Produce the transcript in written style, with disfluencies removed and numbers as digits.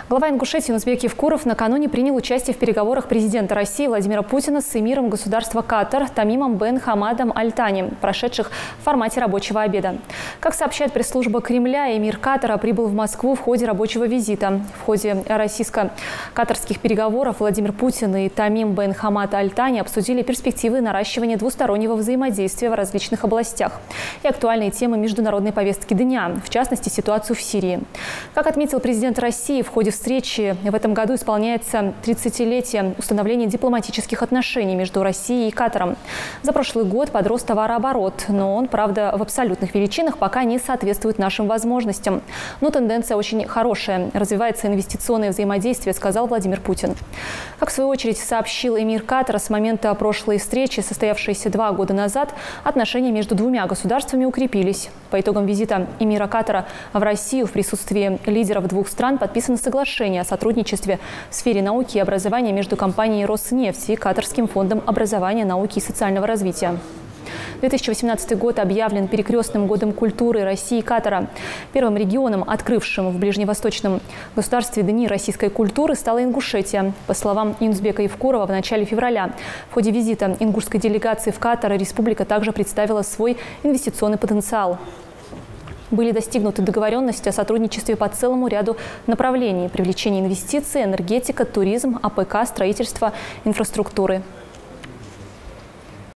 Глава Ингушетии Юнусбек Евкуров накануне принял участие в переговорах президента России Владимира Путина с эмиром государства Катар Тамимом бен Хамадом Аль Тани, прошедших в формате рабочего обеда. Как сообщает пресс-служба Кремля, эмир Катара прибыл в Москву в ходе рабочего визита. В ходе российско-катарских переговоров Владимир Путин и Тамим бен Хамад Аль Тани обсудили перспективы наращивания двустороннего взаимодействия в различных областях и актуальные темы международной повестки дня, в частности, ситуацию в Сирии. Как отметил президент России, в ходе встречи в этом году исполняется 30-летие установления дипломатических отношений между Россией и Катаром. За прошлый год подрос товарооборот, но он, правда, в абсолютных величинах пока не соответствует нашим возможностям. Но тенденция очень хорошая. Развивается инвестиционное взаимодействие, сказал Владимир Путин. Как в свою очередь сообщил эмир Катара, с момента прошлой встречи, состоявшейся 2 года назад, отношения между двумя государствами укрепились. По итогам визита эмира Катара в Россию в присутствии лидеров двух стран подписано соглашение о сотрудничестве в сфере науки и образования между компанией «Роснефть» и Катарским фондом образования, науки и социального развития. 2018 год объявлен перекрестным годом культуры России и Катара. Первым регионом, открывшим в ближневосточном государстве Дни российской культуры, стала Ингушетия. По словам Юнусбека Евкурова, в начале февраля в ходе визита ингушской делегации в Катар республика также представила свой инвестиционный потенциал. Были достигнуты договоренности о сотрудничестве по целому ряду направлений: привлечение инвестиций, энергетика, туризм, АПК, строительство инфраструктуры.